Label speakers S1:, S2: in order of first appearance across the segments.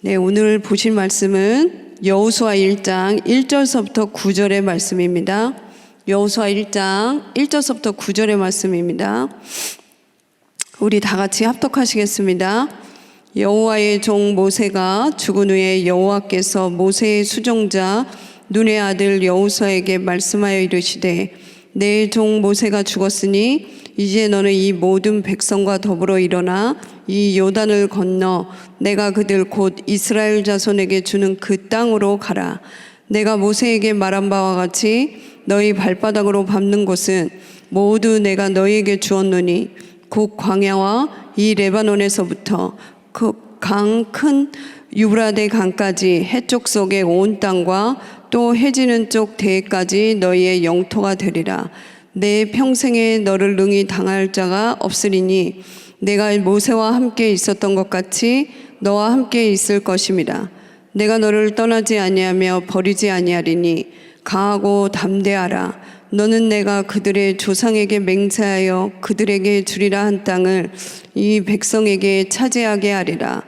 S1: 네, 오늘 보실 말씀은 여호수아 1장 1절서부터 9절의 말씀입니다. 여호수아 1장 1절서부터 9절의 말씀입니다. 우리 다 같이 합독하시겠습니다. 여호와의 종 모세가 죽은 후에 여호와께서 모세의 수종자 눈의 아들 여호수아에게 말씀하여 이르시되 내 종 모세가 죽었으니 이제 너는 이 모든 백성과 더불어 일어나 이 요단을 건너 내가 그들 곧 이스라엘 자손에게 주는 그 땅으로 가라. 내가 모세에게 말한 바와 같이 너희 발바닥으로 밟는 곳은 모두 내가 너희에게 주었노니 곧 광야와 이 레바논에서부터 그 강 큰 유브라데 강까지 해쪽 속의 온 땅과 또 해지는 쪽 대까지 너희의 영토가 되리라. 내 평생에 너를 능히 당할 자가 없으리니 내가 모세와 함께 있었던 것 같이 너와 함께 있을 것임이라. 내가 너를 떠나지 아니하며 버리지 아니하리니 강하고 담대하라. 너는 내가 그들의 조상에게 맹세하여 그들에게 주리라 한 땅을 이 백성에게 차지하게 하리라.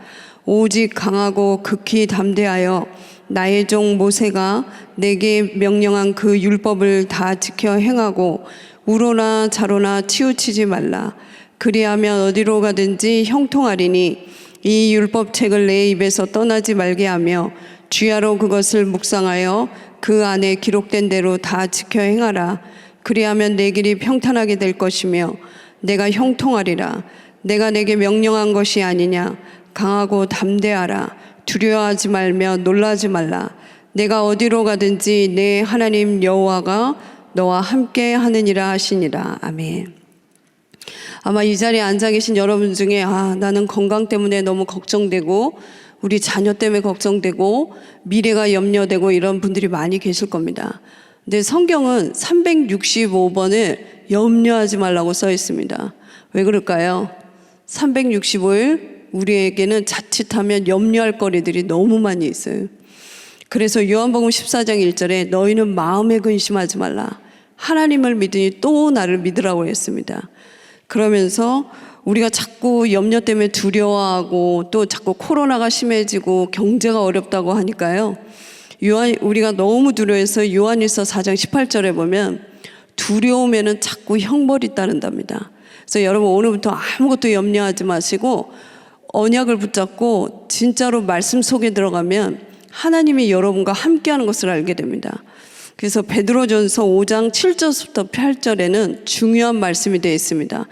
S1: 오직 강하고 극히 담대하여 나의 종 모세가 내게 명령한 그 율법을 다 지켜 행하고 우로나 좌로나 치우치지 말라. 그리하면 어디로 가든지 형통하리니 이 율법책을 내 입에서 떠나지 말게 하며 주야로 그것을 묵상하여 그 안에 기록된 대로 다 지켜 행하라. 그리하면 내 길이 평탄하게 될 것이며 내가 형통하리라. 내가 내게 명령한 것이 아니냐. 강하고 담대하라. 두려워하지 말며 놀라지 말라. 내가 어디로 가든지 내 하나님 여호와가 너와 함께 하느니라 하시니라. 아멘. 아마 이 자리에 앉아 계신 여러분 중에 나는 건강 때문에 너무 걱정되고 우리 자녀 때문에 걱정되고 미래가 염려되고 이런 분들이 많이 계실 겁니다. 근데 성경은 365번을 염려하지 말라고 써 있습니다. 왜 그럴까요? 365일 우리에게는 자칫하면 염려할 거리들이 너무 많이 있어요. 그래서 요한복음 14장 1절에 너희는 마음에 근심하지 말라. 하나님을 믿으니 또 나를 믿으라고 했습니다. 그러면서 우리가 자꾸 염려 때문에 두려워하고 또 자꾸 코로나가 심해지고 경제가 어렵다고 하니까요. 우리가 너무 두려워해서 요한일서 4장 18절에 보면 두려우면은 자꾸 형벌이 따른답니다. 그래서 여러분 오늘부터 아무것도 염려하지 마시고 언약을 붙잡고 진짜로 말씀 속에 들어가면 하나님이 여러분과 함께하는 것을 알게 됩니다. 그래서 베드로전서 5장 7절부터 8절에는 중요한 말씀이 되어 있습니다.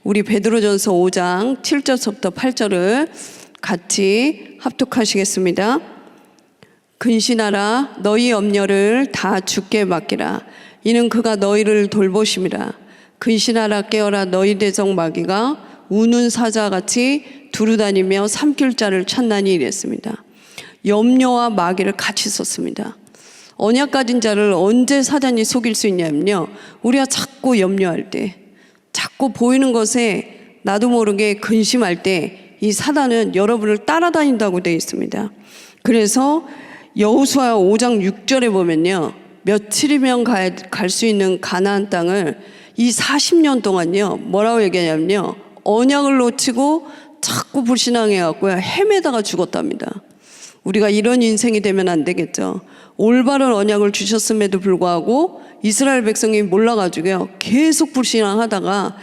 S1: 우리 베드로전서 5장 7절부터 8절을 같이 합독하시겠습니다. 근신하라. 너희 염려를 다 주께 맡기라. 이는 그가 너희를 돌보심이라. 근신하라. 깨어라. 너희 대적 마귀가 우는 사자같이 두루다니며 삼킬 자를 찾나니 이랬습니다. 염려와 마귀를 같이 썼습니다. 언약 가진 자를 언제 사단이 속일 수 있냐면요, 우리가 자꾸 염려할 때, 자꾸 보이는 것에 나도 모르게 근심할 때 이 사단은 여러분을 따라다닌다고 되어 있습니다. 그래서 여호수아 5장 6절에 보면요, 며칠이면 갈 수 있는 가나안 땅을 이 40년 동안요 뭐라고 얘기하냐면요, 언약을 놓치고 자꾸 불신앙해갖고 헤매다가 죽었답니다. 우리가 이런 인생이 되면 안 되겠죠. 올바른 언약을 주셨음에도 불구하고 이스라엘 백성이 몰라가지고요 계속 불신앙하다가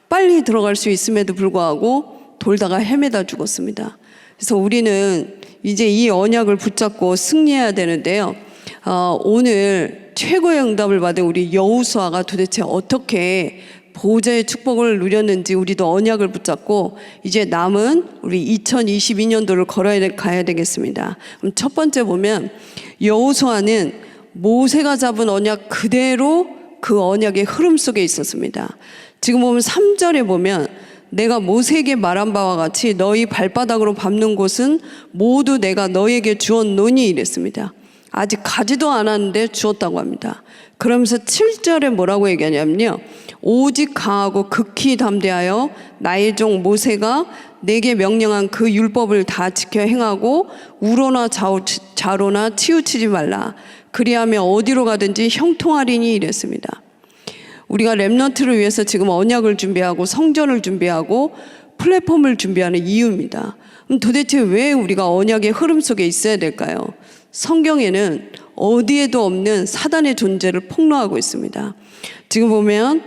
S1: 빨리 들어갈 수 있음에도 불구하고 돌다가 헤매다 죽었습니다. 그래서 우리는 이제 이 언약을 붙잡고 승리해야 되는데요. 오늘 최고의 응답을 받은 우리 여호수아가 도대체 어떻게 보호자의 축복을 누렸는지 우리도 언약을 붙잡고 이제 남은 우리 2022년도를 가야 되겠습니다. 그럼 첫 번째 보면 여호수아는 모세가 잡은 언약 그대로 그 언약의 흐름 속에 있었습니다. 지금 보면 3절에 보면 내가 모세에게 말한 바와 같이 너희 발바닥으로 밟는 곳은 모두 내가 너희에게 주었노니 이랬습니다. 아직 가지도 않았는데 주었다고 합니다. 그러면서 7절에 뭐라고 얘기하냐면요, 오직 강하고 극히 담대하여 나의 종 모세가 내게 명령한 그 율법을 다 지켜 행하고 우로나 좌로나 치우치지 말라. 그리하면 어디로 가든지 형통하리니 이랬습니다. 우리가 렘넌트를 위해서 지금 언약을 준비하고 성전을 준비하고 플랫폼을 준비하는 이유입니다. 그럼 도대체 왜 우리가 언약의 흐름 속에 있어야 될까요? 성경에는 어디에도 없는 사단의 존재를 폭로하고 있습니다. 지금 보면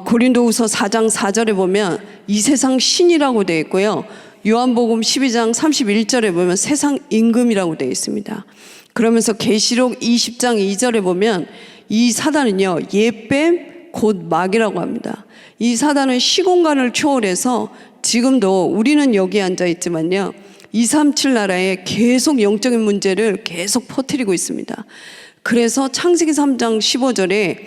S1: 고린도후서 4장 4절에 보면 이 세상 신이라고 되어 있고요. 요한복음 12장 31절에 보면 세상 임금이라고 되어 있습니다. 그러면서 계시록 20장 2절에 보면 이 사단은요, 옛뱀 곧 마귀라고 합니다. 이 사단은 시공간을 초월해서 지금도 우리는 여기 앉아 있지만요, 237 나라에 계속 영적인 문제를 계속 퍼뜨리고 있습니다. 그래서 창세기 3장 15절에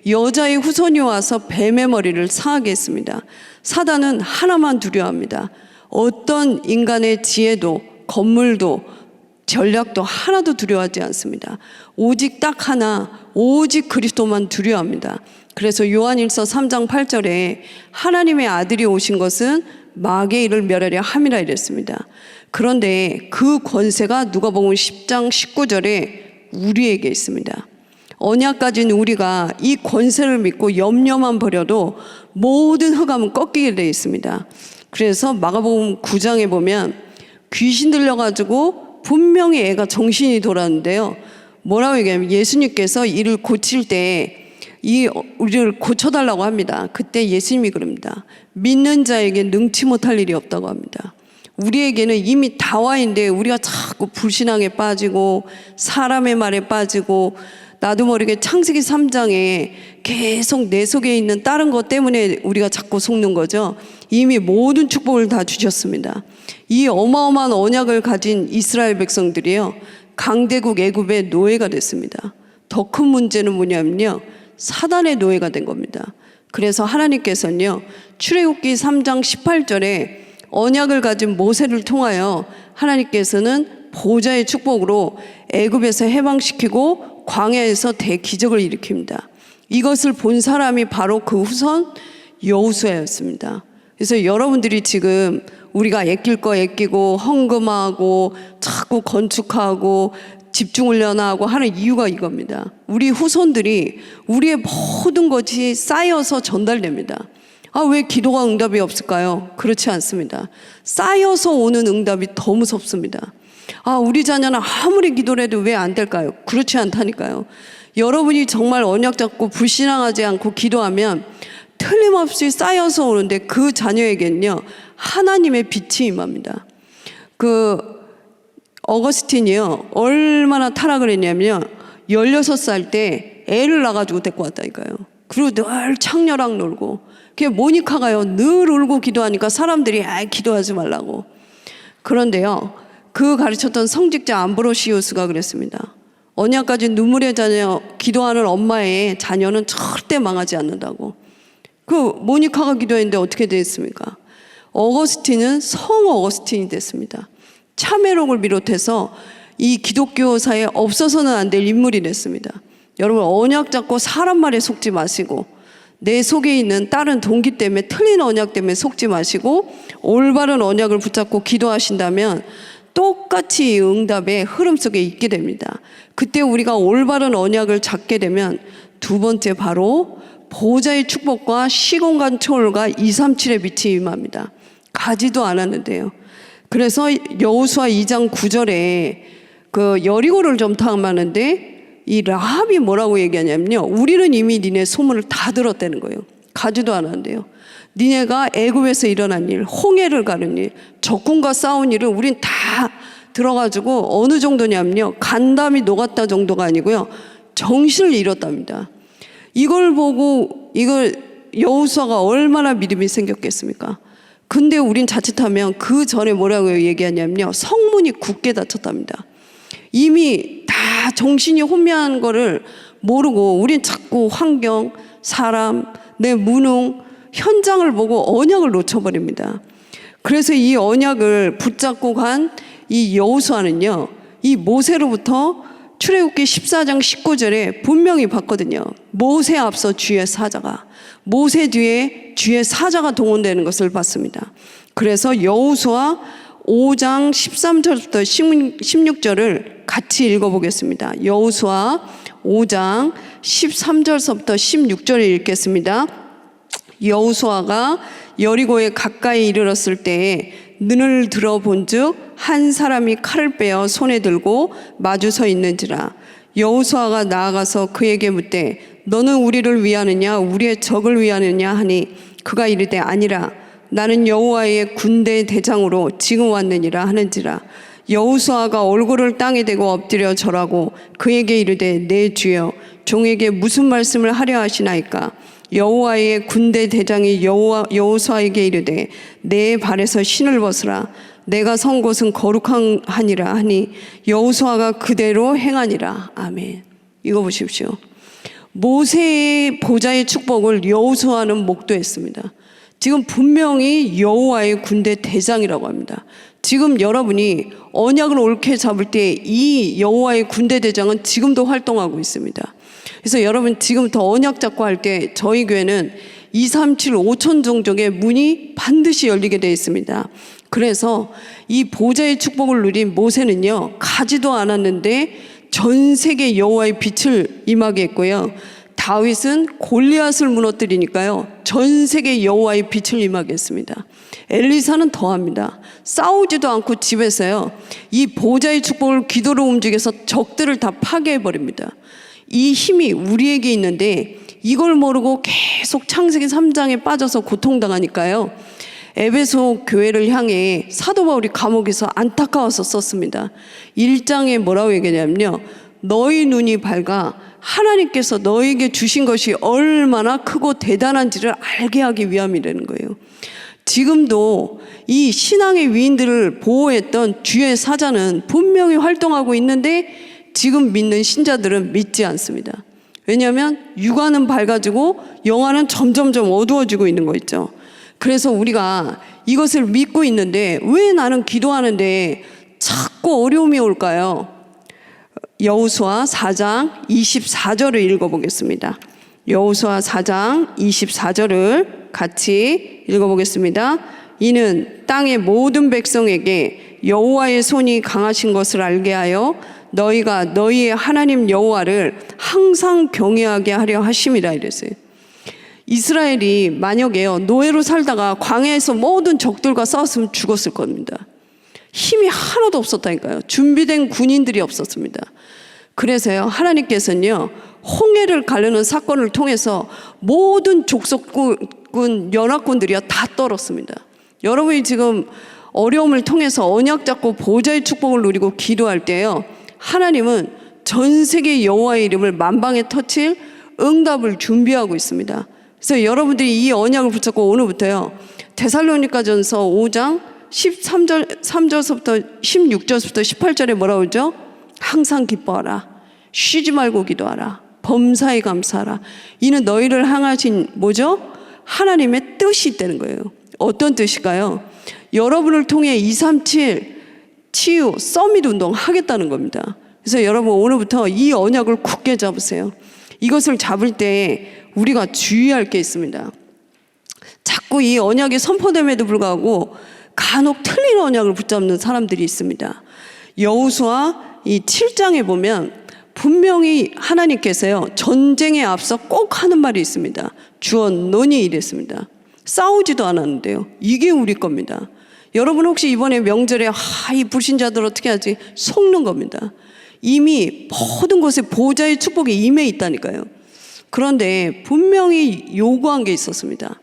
S1: 여자의 후손이 와서 뱀의 머리를 상하게 했습니다. 사단은 하나만 두려워합니다. 어떤 인간의 지혜도 건물도 전략도 하나도 두려워하지 않습니다. 오직 딱 하나, 오직 그리스도만 두려워합니다. 그래서 요한일서 3장 8절에 하나님의 아들이 오신 것은 마귀의 일을 멸하려 함이라 이랬습니다. 그런데 그 권세가 누가복음 10장 19절에 우리에게 있습니다. 언약 가진 우리가 이 권세를 믿고 염려만 버려도 모든 흑암은 꺾이게 되어 있습니다. 그래서 마가복음 9장에 보면 귀신 들려가지고 분명히 애가 정신이 돌았는데요, 뭐라고 얘기하면 예수님께서 이를 고칠 때 우리를 고쳐달라고 합니다. 그때 예수님이 그럽니다. 믿는 자에게 능치 못할 일이 없다고 합니다. 우리에게는 이미 다 와 있는데 우리가 자꾸 불신앙에 빠지고 사람의 말에 빠지고 나도 모르게 창세기 3장에 계속 내 속에 있는 다른 것 때문에 우리가 자꾸 속는 거죠. 이미 모든 축복을 다 주셨습니다. 이 어마어마한 언약을 가진 이스라엘 백성들이요, 강대국 애굽의 노예가 됐습니다. 더 큰 문제는 뭐냐면요, 사단의 노예가 된 겁니다. 그래서 하나님께서는요, 출애굽기 3장 18절에 언약을 가진 모세를 통하여 하나님께서는 보좌의 축복으로 애굽에서 해방시키고 광야에서 대기적을 일으킵니다. 이것을 본 사람이 바로 그 후손 여호수아였습니다. 그래서 여러분들이 지금 우리가 아낄 거 아끼고 헌금하고 자꾸 건축하고 집중훈련하고 하는 이유가 이겁니다. 우리 후손들이 우리의 모든 것이 쌓여서 전달됩니다. 왜 기도가 응답이 없을까요? 그렇지 않습니다. 쌓여서 오는 응답이 더 무섭습니다. 우리 자녀는 아무리 기도를 해도 왜 안 될까요? 그렇지 않다니까요. 여러분이 정말 언약 잡고 불신앙하지 않고 기도하면 틀림없이 쌓여서 오는데 그 자녀에게는요, 하나님의 빛이 임합니다. 어거스틴이요, 얼마나 타락을 했냐면요, 16살 때 애를 낳아가지고 데리고 왔다니까요. 그리고 늘 창녀랑 놀고, 모니카가요, 늘 울고 기도하니까 사람들이 기도하지 말라고. 그런데요, 그 가르쳤던 성직자 암브로시우스가 그랬습니다. 언약 가진 눈물의 자녀, 기도하는 엄마의 자녀는 절대 망하지 않는다고. 모니카가 기도했는데 어떻게 됐습니까? 어거스틴은 성 어거스틴이 됐습니다. 참회록을 비롯해서 이 기독교사에 없어서는 안 될 인물이 됐습니다. 여러분, 언약 잡고 사람 말에 속지 마시고, 내 속에 있는 다른 동기 때문에, 틀린 언약 때문에 속지 마시고 올바른 언약을 붙잡고 기도하신다면 똑같이 응답의 흐름 속에 있게 됩니다. 그때 우리가 올바른 언약을 잡게 되면 두 번째, 바로 보좌의 축복과 시공간 초월과 237의 빛이 임합니다. 가지도 않았는데요. 그래서 여호수아 2장 9절에 여리고를 점령하는데 이 라합이 뭐라고 얘기하냐면요, 우리는 이미 니네 소문을 다 들었다는 거예요. 가지도 않았는데요. 니네가 애굽에서 일어난 일, 홍해를 가는 일, 적군과 싸운 일을 우린 다 들어가지고 어느 정도냐면요, 간담이 녹았다 정도가 아니고요, 정신을 잃었답니다. 이걸 보고 여호수아가 얼마나 믿음이 생겼겠습니까? 근데 우린 자칫하면 그 전에 뭐라고 얘기하냐면요, 성문이 굳게 닫혔답니다. 이미 다 정신이 혼미한 거를 모르고 우린 자꾸 환경, 사람, 내 무능, 현장을 보고 언약을 놓쳐버립니다. 그래서 이 언약을 붙잡고 간 이 여호수아는요, 이 모세로부터 출애굽기 14장 19절에 분명히 봤거든요. 모세 앞서 주의 사자가, 모세 뒤에 주의 사자가 동원되는 것을 봤습니다. 그래서 여호수아 5장 13절부터 16절을 같이 읽어보겠습니다. 여호수아 5장 13절서부터 16절을 읽겠습니다. 여호수아가 여리고에 가까이 이르렀을 때에 눈을 들어본즉 한 사람이 칼을 빼어 손에 들고 마주 서 있는지라. 여호수아가 나아가서 그에게 묻되 너는 우리를 위하느냐 우리의 적을 위하느냐 하니 그가 이르되 아니라 나는 여호와의 군대 대장으로 지금 왔느니라 하는지라. 여호수아가 얼굴을 땅에 대고 엎드려 절하고 그에게 이르되 내 주여 종에게 무슨 말씀을 하려 하시나이까. 여호와의 군대 대장이 여호수아에게 이르되 내 발에서 신을 벗으라. 내가 선 곳은 거룩하니라 하니 여호수아가 그대로 행하니라. 아멘. 이거 보십시오. 모세의 보좌의 축복을 여호수아는 목도했습니다. 지금 분명히 여호와의 군대 대장이라고 합니다. 지금 여러분이 언약을 옳게 잡을 때 이 여호와의 군대 대장은 지금도 활동하고 있습니다. 그래서 여러분 지금부터 언약 잡고 할 때 저희 교회는 237 5천 종족의 문이 반드시 열리게 되어 있습니다. 그래서 이 보좌의 축복을 누린 모세는요, 가지도 않았는데 전 세계 여호와의 빛을 임하게 했고요. 다윗은 골리앗을 무너뜨리니까요, 전 세계 여호와의 빛을 임하게 했습니다. 엘리사는 더합니다. 싸우지도 않고 집에서요, 이 보좌의 축복을 기도로 움직여서 적들을 다 파괴해버립니다. 이 힘이 우리에게 있는데 이걸 모르고 계속 창세기 3장에 빠져서 고통당하니까요, 에베소 교회를 향해 사도 바울이 감옥에서 안타까워서 썼습니다. 1장에 뭐라고 얘기하냐면요, 너희 눈이 밝아 하나님께서 너에게 주신 것이 얼마나 크고 대단한지를 알게 하기 위함이라는 거예요. 지금도 이 신앙의 위인들을 보호했던 주의 사자는 분명히 활동하고 있는데 지금 믿는 신자들은 믿지 않습니다. 왜냐하면 육안은 밝아지고 영안은 점점점 어두워지고 있는 거 있죠. 그래서 우리가 이것을 믿고 있는데 왜 나는 기도하는데 자꾸 어려움이 올까요? 여호수아 4장 24절을 읽어보겠습니다. 여호수아 4장 24절을 같이 읽어보겠습니다. 이는 땅의 모든 백성에게 여호와의 손이 강하신 것을 알게 하여 너희가 너희의 하나님 여호와를 항상 경외하게 하려 하심이라 이랬어요. 이스라엘이 만약에요, 노예로 살다가 광야에서 모든 적들과 싸웠으면 죽었을 겁니다. 힘이 하나도 없었다니까요. 준비된 군인들이 없었습니다. 그래서요, 하나님께서는요, 홍해를 가르는 사건을 통해서 모든 족속군 연합군들이요 다 떨었습니다. 여러분이 지금 어려움을 통해서 언약 잡고 보좌의 축복을 누리고 기도할 때요, 하나님은 전 세계 여호와의 이름을 만방에 터칠 응답을 준비하고 있습니다. 그래서 여러분들이 이 언약을 붙잡고 오늘부터요, 데살로니가전서 5장 3절부터 16절부터 18절에 뭐라고 그러죠? 항상 기뻐하라, 쉬지 말고 기도하라, 범사에 감사하라. 이는 너희를 향하신 뭐죠? 하나님의 뜻이 있다는 거예요. 어떤 뜻일까요? 여러분을 통해 237 치유 서밋 운동 하겠다는 겁니다. 그래서 여러분 오늘부터 이 언약을 굳게 잡으세요. 이것을 잡을 때 우리가 주의할 게 있습니다. 자꾸 이 언약이 선포됨에도 불구하고 간혹 틀린 언약을 붙잡는 사람들이 있습니다. 여호수아 이 7장에 보면 분명히 하나님께서요, 전쟁에 앞서 꼭 하는 말이 있습니다. 주어 너니 이랬습니다. 싸우지도 않았는데요, 이게 우리 겁니다. 여러분 혹시 이번에 명절에 이 불신자들 어떻게 하지? 속는 겁니다. 이미 모든 곳에 보좌의 축복이 임해 있다니까요. 그런데 분명히 요구한 게 있었습니다.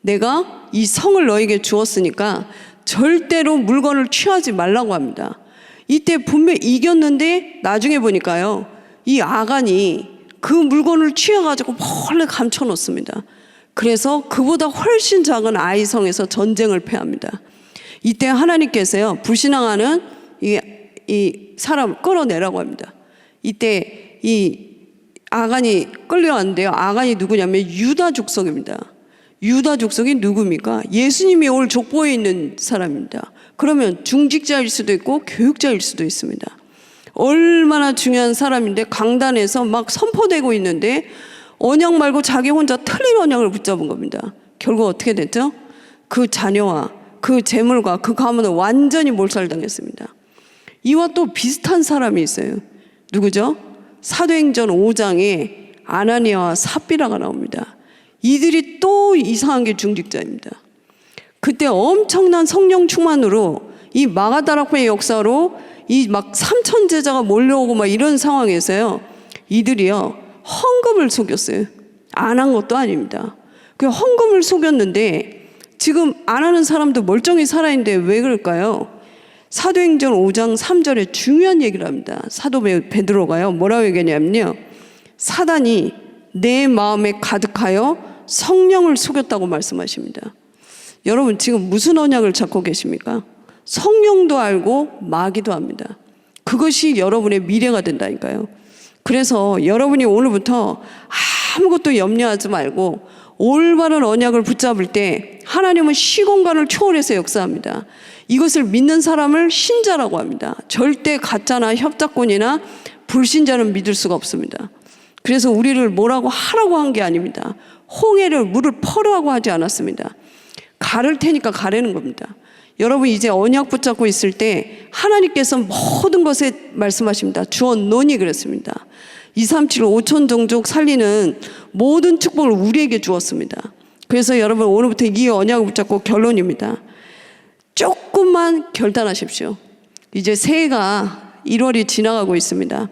S1: 내가 이 성을 너에게 주었으니까 절대로 물건을 취하지 말라고 합니다. 이때 분명히 이겼는데 나중에 보니까요, 이 아간이 그 물건을 취해가지고 몰래 감춰놓습니다. 그래서 그보다 훨씬 작은 아이성에서 전쟁을 패합니다. 이때 하나님께서요, 불신앙하는 이 사람을 끌어내라고 합니다. 이때 이 아간이 끌려왔는데요, 아간이 누구냐면 유다 족속입니다. 유다 족속이 누굽니까? 예수님이 올 족보에 있는 사람입니다. 그러면 중직자일 수도 있고 교육자일 수도 있습니다. 얼마나 중요한 사람인데 강단에서 막 선포되고 있는데 언약 말고 자기 혼자 틀린 언약을 붙잡은 겁니다. 결국 어떻게 됐죠? 그 자녀와 그 재물과 그 가문은 완전히 몰살당했습니다. 이와 또 비슷한 사람이 있어요. 누구죠? 사도행전 5장에 아나니아와 삽비라가 나옵니다. 이들이 또 이상한 게 중직자입니다. 그때 엄청난 성령 충만으로 이 마가다락방의 역사로 이 막 3천 제자가 몰려오고 막 이런 상황에서요, 이들이요 헌금을 속였어요. 안 한 것도 아닙니다. 그 헌금을 속였는데 지금 안 하는 사람도 멀쩡히 살아있는데 왜 그럴까요? 사도행전 5장 3절에 중요한 얘기를 합니다. 사도 베드로가요 뭐라고 얘기하냐면요, 사단이 내 마음에 가득하여 성령을 속였다고 말씀하십니다. 여러분 지금 무슨 언약을 잡고 계십니까? 성령도 알고 마귀도 합니다. 그것이 여러분의 미래가 된다니까요. 그래서 여러분이 오늘부터 아무것도 염려하지 말고 올바른 언약을 붙잡을 때 하나님은 시공간을 초월해서 역사합니다. 이것을 믿는 사람을 신자라고 합니다. 절대 가짜나 협작꾼이나 불신자는 믿을 수가 없습니다. 그래서 우리를 뭐라고 하라고 한 게 아닙니다. 홍해를 물을 퍼라고 하지 않았습니다. 가를 테니까 가라는 겁니다. 여러분 이제 언약 붙잡고 있을 때 하나님께서 모든 것에 말씀하십니다. 주었노니 그랬습니다. 237 5천 종족 살리는 모든 축복을 우리에게 주었습니다. 그래서 여러분 오늘부터 이 언약을 붙잡고 결론입니다. 조금만 결단하십시오. 이제 새해가 1월이 지나가고 있습니다.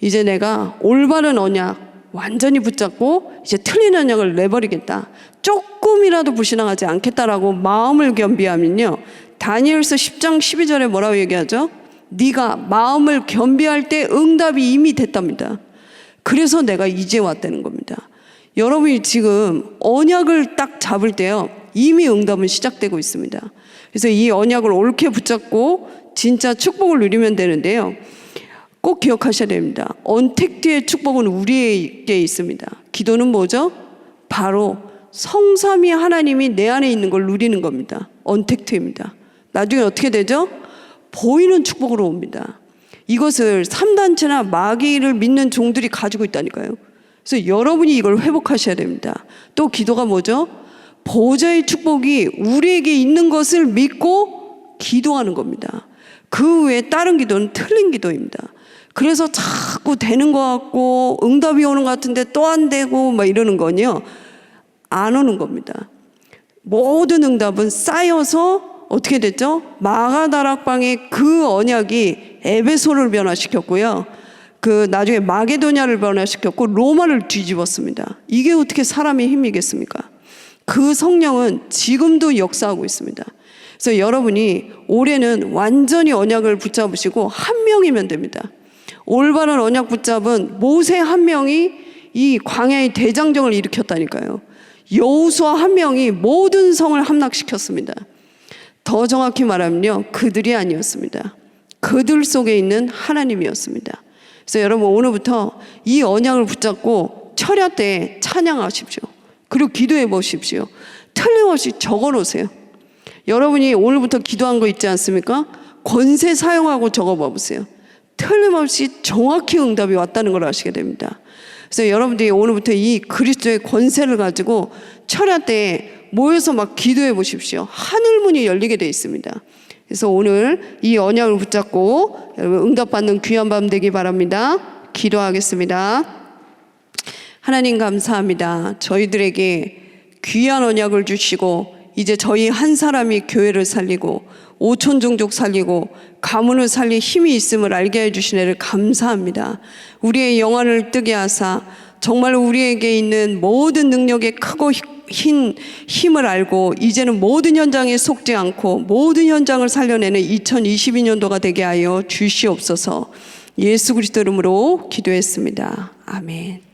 S1: 이제 내가 올바른 언약 완전히 붙잡고 이제 틀린 언약을 내버리겠다, 조금이라도 불신앙하지 않겠다라고 마음을 겸비하면요, 다니엘서 10장 12절에 뭐라고 얘기하죠? 네가 마음을 겸비할 때 응답이 이미 됐답니다. 그래서 내가 이제 왔다는 겁니다. 여러분이 지금 언약을 딱 잡을 때요, 이미 응답은 시작되고 있습니다. 그래서 이 언약을 옳게 붙잡고 진짜 축복을 누리면 되는데요, 꼭 기억하셔야 됩니다. 언택트의 축복은 우리에게 있습니다. 기도는 뭐죠? 바로 성삼위 하나님이 내 안에 있는 걸 누리는 겁니다. 언택트입니다. 나중에 어떻게 되죠? 보이는 축복으로 옵니다. 이것을 3단체나 마귀를 믿는 종들이 가지고 있다니까요. 그래서 여러분이 이걸 회복하셔야 됩니다. 또 기도가 뭐죠? 보좌의 축복이 우리에게 있는 것을 믿고 기도하는 겁니다. 그 외에 다른 기도는 틀린 기도입니다. 그래서 자꾸 되는 것 같고 응답이 오는 것 같은데 또 안 되고 막 이러는 건요, 안 오는 겁니다. 모든 응답은 쌓여서 어떻게 됐죠? 마가다락방의 그 언약이 에베소를 변화시켰고요, 그 나중에 마게도냐를 변화시켰고 로마를 뒤집었습니다. 이게 어떻게 사람의 힘이겠습니까? 그 성령은 지금도 역사하고 있습니다. 그래서 여러분이 올해는 완전히 언약을 붙잡으시고 한 명이면 됩니다. 올바른 언약 붙잡은 모세 한 명이 이 광야의 대장정을 일으켰다니까요. 여호수아 한 명이 모든 성을 함락시켰습니다. 더 정확히 말하면요, 그들이 아니었습니다. 그들 속에 있는 하나님이었습니다. 그래서 여러분 오늘부터 이 언약을 붙잡고 철야 때 찬양하십시오. 그리고 기도해 보십시오. 틀림없이 적어 놓으세요. 여러분이 오늘부터 기도한 거 있지 않습니까? 권세 사용하고 적어 봐보세요. 틀림없이 정확히 응답이 왔다는 걸 아시게 됩니다. 그래서 여러분들이 오늘부터 이 그리스도의 권세를 가지고 철야 때 모여서 막 기도해 보십시오. 하늘문이 열리게 되어 있습니다. 그래서 오늘 이 언약을 붙잡고 여러분 응답받는 귀한 밤 되기 바랍니다. 기도하겠습니다. 하나님 감사합니다. 저희들에게 귀한 언약을 주시고 이제 저희 한 사람이 교회를 살리고 5천 종족 살리고 가문을 살릴 힘이 있음을 알게 해주신 애를 감사합니다. 우리의 영안을 뜨게 하사 정말 우리에게 있는 모든 능력의 크고 흰 힘을 알고 이제는 모든 현장에 속지 않고 모든 현장을 살려내는 2022년도가 되게 하여 주시옵소서. 예수 그리스도 이름으로 기도했습니다. 아멘.